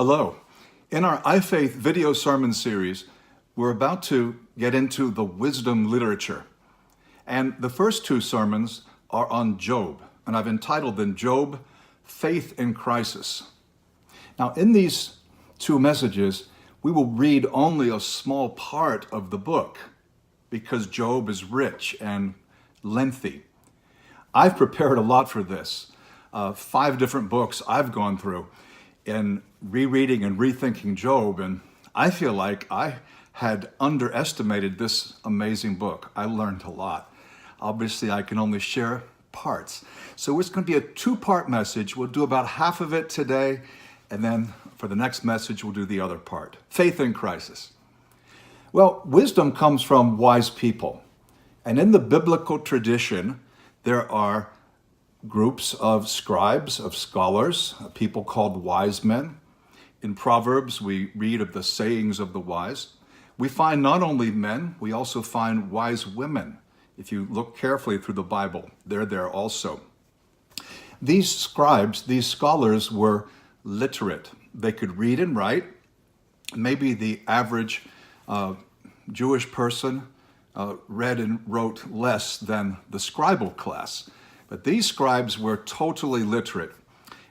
Hello. In our iFaith video sermon series, we're about to get into the wisdom literature. And the first two sermons are on Job, and I've entitled them Job, Faith in Crisis. Now, in these two messages, we will read only a small part of the book because Job is rich and lengthy. I've prepared a lot for this. 5 different books I've gone through in rereading and rethinking Job, and I feel like I had underestimated this amazing book. I learned a lot. Obviously, I can only share parts. So it's going to be a 2-part message. We'll do about half of it today, and then for the next message, we'll do the other part. Faith in crisis. Well, wisdom comes from wise people. And in the biblical tradition, there are groups of scribes, of scholars, people called wise men. In Proverbs, we read of the sayings of the wise. We find not only men, we also find wise women. If you look carefully through the Bible, they're there also. These scribes, these scholars were literate. They could read and write. Maybe the average Jewish person read and wrote less than the scribal class. But these scribes were totally literate,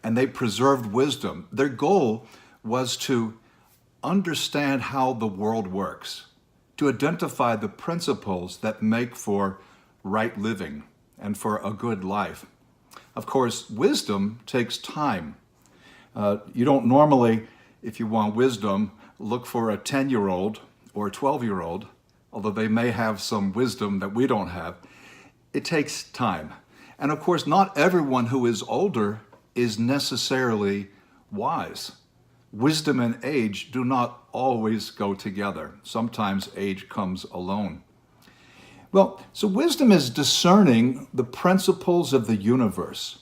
and they preserved wisdom. Their goal was to understand how the world works, to identify the principles that make for right living and for a good life. Of course, wisdom takes time. You don't normally, if you want wisdom, look for a 10-year-old or a 12-year-old, although they may have some wisdom that we don't have. It takes time. And of course, not everyone who is older is necessarily wise. Wisdom and age do not always go together. Sometimes age comes alone. Well, so wisdom is discerning the principles of the universe.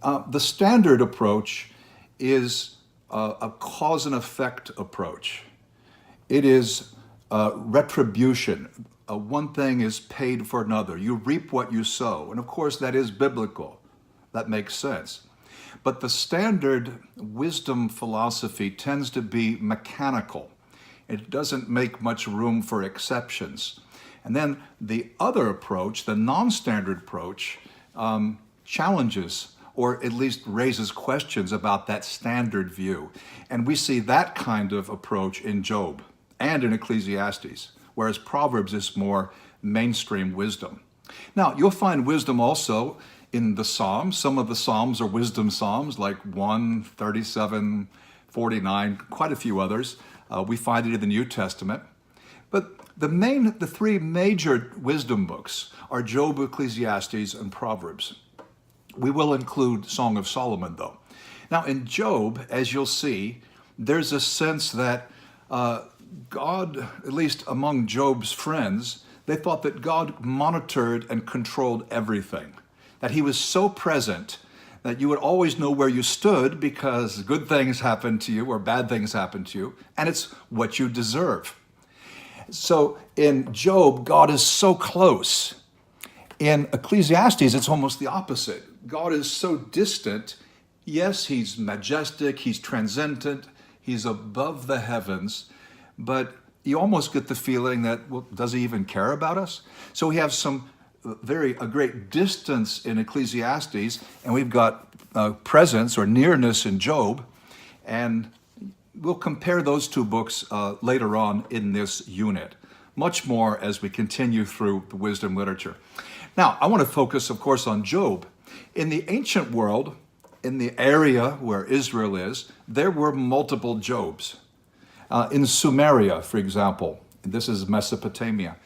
The standard approach is a cause and effect approach. It is retribution. One thing is paid for another. You reap what you sow. And of course, that is biblical. That makes sense. But the standard wisdom philosophy tends to be mechanical. It doesn't make much room for exceptions. And then the other approach, the non-standard approach, challenges or at least raises questions about that standard view. And we see that kind of approach in Job and in Ecclesiastes, whereas Proverbs is more mainstream wisdom. Now, you'll find wisdom also in the Psalms. Some of the Psalms are wisdom Psalms, like 1, 37, 49, quite a few others. We find it in the New Testament. But the 3 major wisdom books are Job, Ecclesiastes, and Proverbs. We will include Song of Solomon, though. Now, in Job, as you'll see, there's a sense that God, at least among Job's friends, they thought that God monitored and controlled everything, that he was so present that you would always know where you stood because good things happen to you or bad things happen to you, and it's what you deserve. So in Job, God is so close. In Ecclesiastes, it's almost the opposite. God is so distant. Yes, he's majestic, he's transcendent, he's above the heavens, but you almost get the feeling that, well, does he even care about us? So we have a great distance in Ecclesiastes, and we've got presence or nearness in Job, and we'll compare those 2 books later on in this unit, much more as we continue through the wisdom literature. Now, I want to focus, of course, on Job. In the ancient world, in the area where Israel is, there were multiple Jobs. In Sumeria, for example, this is Mesopotamia,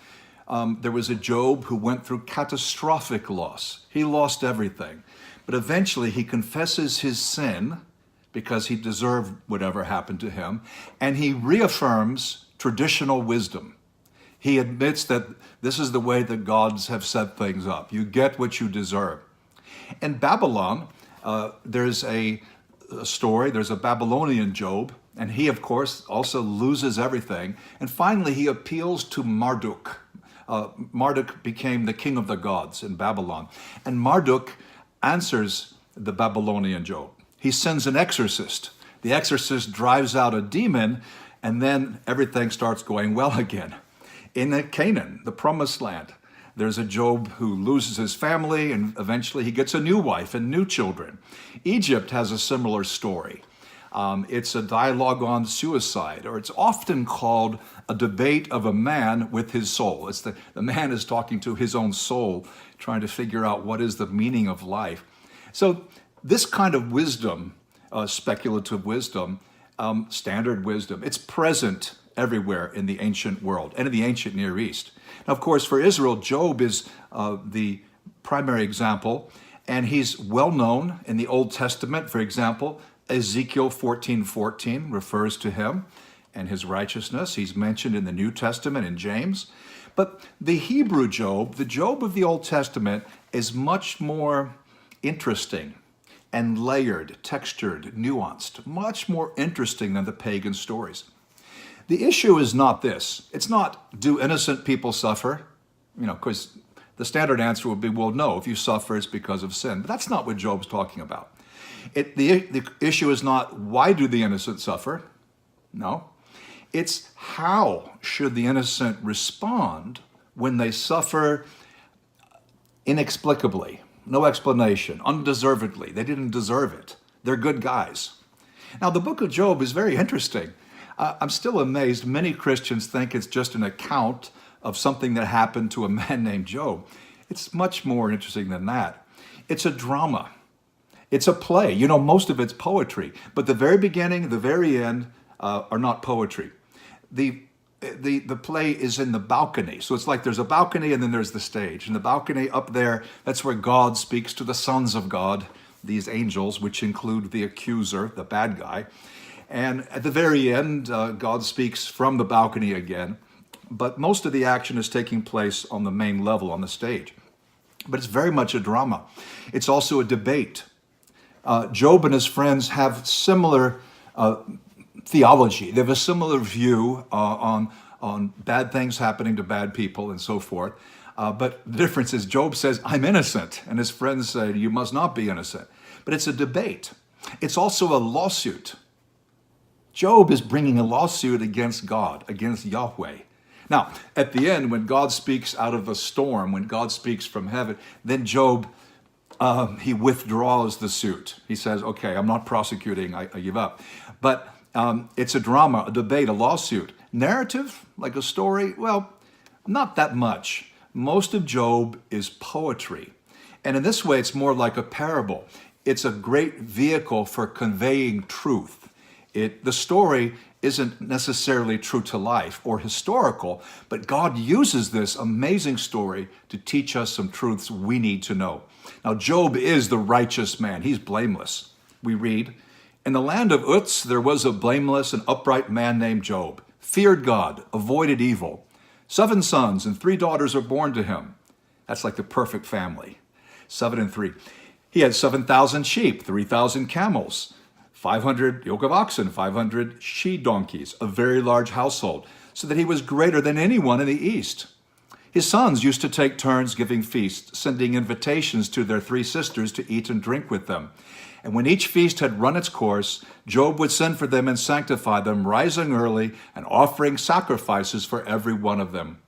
there was a Job who went through catastrophic loss. He lost everything. But eventually he confesses his sin because he deserved whatever happened to him, and he reaffirms traditional wisdom. He admits that this is the way that gods have set things up. You get what you deserve. In Babylon, there's a story, there's a Babylonian Job, and he, of course, also loses everything. And finally, he appeals to Marduk. Marduk became the king of the gods in Babylon. And Marduk answers the Babylonian Job. He sends an exorcist The exorcist drives out a demon, and then everything starts going well again. In Canaan, the promised land, there's a Job who loses his family, and eventually he gets a new wife and new children. Egypt has a similar story. It's a dialogue on suicide, or it's often called a debate of a man with his soul. It's the man is talking to his own soul, trying to figure out what is the meaning of life. So this kind of wisdom, speculative wisdom, standard wisdom, it's present everywhere in the ancient world and in the ancient Near East. Now, of course, for Israel, Job is the primary example, and he's well known in the Old Testament. For example, Ezekiel 14:14 refers to him and his righteousness. He's mentioned in the New Testament in James. But the Hebrew Job, the Job of the Old Testament, is much more interesting and layered, textured, nuanced, much more interesting than the pagan stories. The issue is not this. It's not, do innocent people suffer? Because the standard answer would be, well, no, if you suffer, it's because of sin. But that's not what Job's talking about. The issue is not, why do the innocent suffer? No. It's how should the innocent respond when they suffer inexplicably, no explanation, undeservedly. They didn't deserve it. They're good guys. Now, the book of Job is very interesting. I'm still amazed. Many Christians think it's just an account of something that happened to a man named Job. It's much more interesting than that. It's a drama. It's a play. Most of it's poetry, but the very beginning, the very end are not poetry. The play is in the balcony. So it's like there's a balcony and then there's the stage. And the balcony up there, that's where God speaks to the sons of God, these angels, which include the accuser, the bad guy. And at the very end, God speaks from the balcony again. But most of the action is taking place on the main level, on the stage. But it's very much a drama. It's also a debate. Job and his friends have similar theology. They have a similar view on bad things happening to bad people and so forth. But the difference is Job says, I'm innocent. And his friends say, you must not be innocent. But it's a debate. It's also a lawsuit. Job is bringing a lawsuit against God, against Yahweh. Now, at the end, when God speaks out of the storm, when God speaks from heaven, then Job, he withdraws the suit. He says, okay, I'm not prosecuting, I give up. But it's a drama, a debate, a lawsuit. Narrative, like a story, well, not that much. Most of Job is poetry. And in this way, it's more like a parable. It's a great vehicle for conveying truth. The story isn't necessarily true to life or historical, but God uses this amazing story to teach us some truths we need to know. Now, Job is the righteous man. He's blameless. We read, in the land of Uz, there was a blameless and upright man named Job, feared God, avoided evil. 7 sons and 3 daughters are born to him. That's like the perfect family. 7 and 3. He had 7,000 sheep, 3,000 camels, 500 yoke of oxen, 500 she-donkeys, a very large household, so that he was greater than anyone in the East. His sons used to take turns giving feasts, sending invitations to their 3 sisters to eat and drink with them. And when each feast had run its course, Job would send for them and sanctify them, rising early and offering sacrifices for every one of them.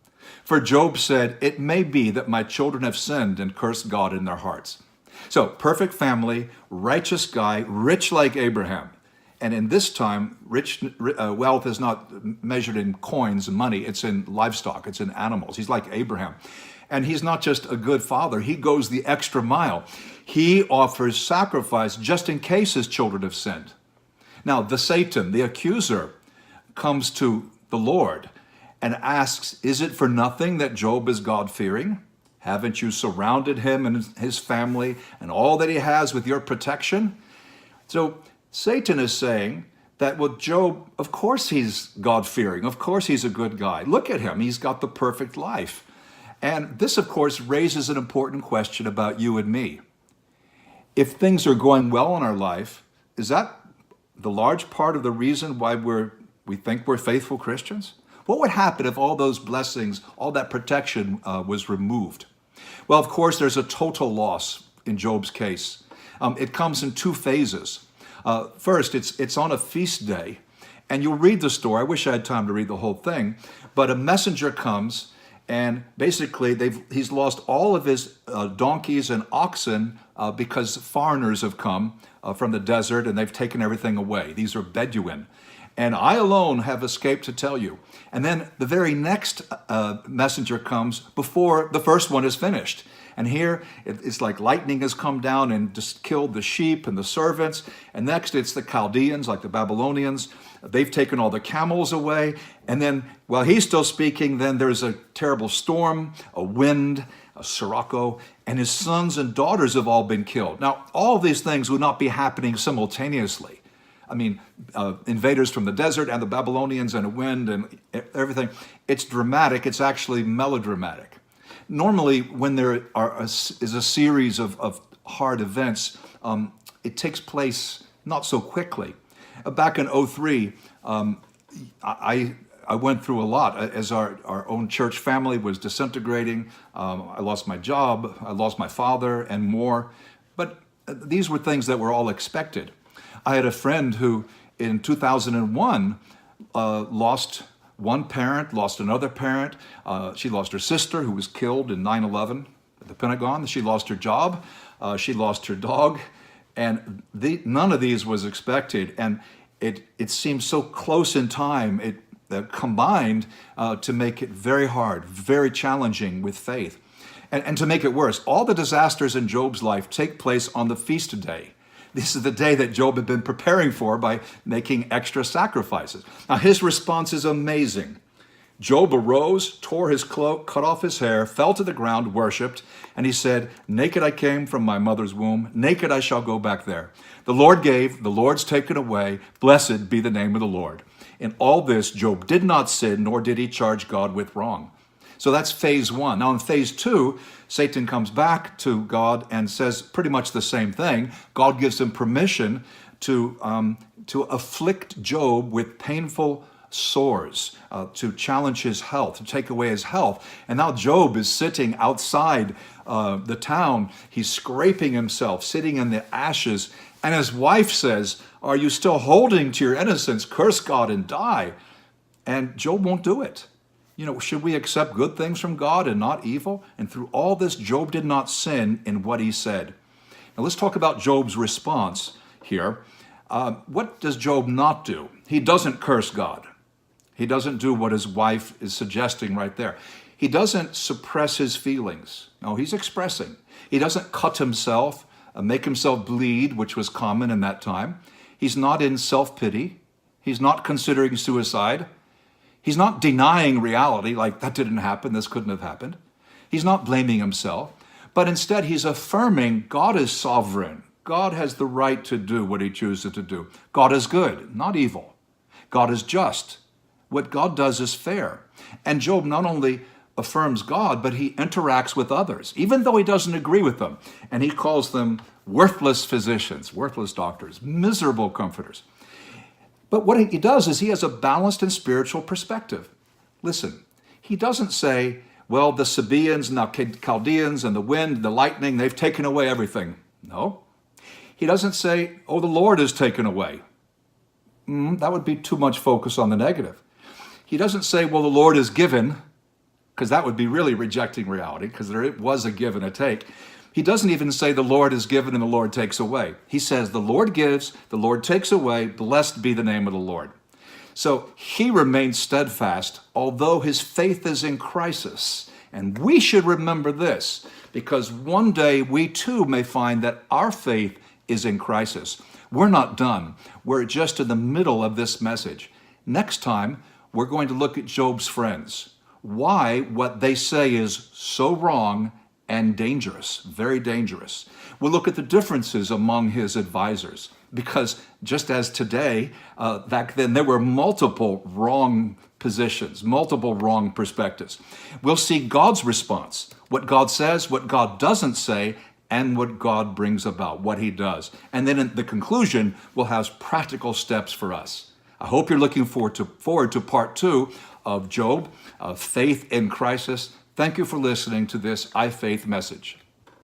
For Job said, it may be that my children have sinned and cursed God in their hearts. So, perfect family, righteous guy, rich like Abraham. And in this time, wealth is not measured in coins and money. It's in livestock. It's in animals. He's like Abraham. And he's not just a good father. He goes the extra mile. He offers sacrifice just in case his children have sinned. Now, the Satan, the accuser, comes to the Lord and asks, is it for nothing that Job is God-fearing? Haven't you surrounded him and his family and all that he has with your protection? So Satan is saying that with Job, of course he's God-fearing. Of course he's a good guy. Look at him. He's got the perfect life. And this, of course, raises an important question about you and me. If things are going well in our life, is that the large part of the reason why we think we're faithful Christians? What would happen if all those blessings, all that protection was removed? Well, of course, there's a total loss in Job's case. It comes in 2 phases. First, it's on a feast day, and you'll read the story. I wish I had time to read the whole thing, but a messenger comes, and basically he's lost all of his donkeys and oxen because foreigners have come from the desert, and they've taken everything away. These are Bedouin. And I alone have escaped to tell you. And then the very next messenger comes before the first one is finished. And here it's like lightning has come down and just killed the sheep and the servants. And next it's the Chaldeans, like the Babylonians. They've taken all the camels away. And then while he's still speaking, then there's a terrible storm, a wind, a sirocco, and his sons and daughters have all been killed. Now, all of these things would not be happening simultaneously. I mean, invaders from the desert and the Babylonians and a wind and everything. It's dramatic. It's actually melodramatic. Normally, when there is a series of hard events, it takes place not so quickly. Back in 2003, I went through a lot as our own church family was disintegrating. I lost my job, I lost my father, and more. But these were things that were all expected. I had a friend who, in 2001, lost one parent, lost another parent. She lost her sister, who was killed in 9/11 at the Pentagon. She lost her job. She lost her dog. And none of these was expected. And it seems so close in time, combined to make it very hard, very challenging with faith. And to make it worse, all the disasters in Job's life take place on the feast day. This is the day that Job had been preparing for by making extra sacrifices. Now, his response is amazing. Job arose, tore his cloak, cut off his hair, fell to the ground, worshiped, and he said, "Naked I came from my mother's womb, naked I shall go back there. The Lord gave, the Lord's taken away, blessed be the name of the Lord." In all this, Job did not sin, nor did he charge God with wrong. So that's phase one. Now in phase two, Satan comes back to God and says pretty much the same thing. God gives him permission to afflict Job with painful sores, to challenge his health, to take away his health. And now Job is sitting outside the town. He's scraping himself, sitting in the ashes. And his wife says, "Are you still holding to your innocence? Curse God and die." And Job won't do it. Should we accept good things from God and not evil? And through all this, Job did not sin in what he said. Now let's talk about Job's response here. What does Job not do? He doesn't curse God. He doesn't do what his wife is suggesting right there. He doesn't suppress his feelings. No, he's expressing. He doesn't cut himself, make himself bleed, which was common in that time. He's not in self-pity. He's not considering suicide. He's not denying reality, like that didn't happen, this couldn't have happened. He's not blaming himself, but instead he's affirming God is sovereign. God has the right to do what he chooses to do. God is good, not evil. God is just. What God does is fair. And Job not only affirms God, but he interacts with others, even though he doesn't agree with them. And he calls them worthless physicians, worthless doctors, miserable comforters. But what he does is he has a balanced and spiritual perspective. Listen, he doesn't say, well, the Sabaeans and the Chaldeans and the wind, the lightning, they've taken away everything. No. He doesn't say, oh, the Lord is taken away. That would be too much focus on the negative. He doesn't say, well, the Lord is given, because that would be really rejecting reality, because there was a give and a take. He doesn't even say the Lord is given and the Lord takes away. He says the Lord gives, the Lord takes away, blessed be the name of the Lord. So he remains steadfast, although his faith is in crisis. And we should remember this, because one day we too may find that our faith is in crisis. We're not done. We're just in the middle of this message. Next time, we're going to look at Job's friends. Why what they say is so wrong and dangerous, very dangerous. We'll look at the differences among his advisors, because just as today, back then there were multiple wrong positions, multiple wrong perspectives. We'll see God's response, what God says, what God doesn't say, and what God brings about, what he does. And then in the conclusion, we'll have practical steps for us. I hope you're looking forward to part 2 of Job, of faith in crisis. Thank you for listening to this iFaith message.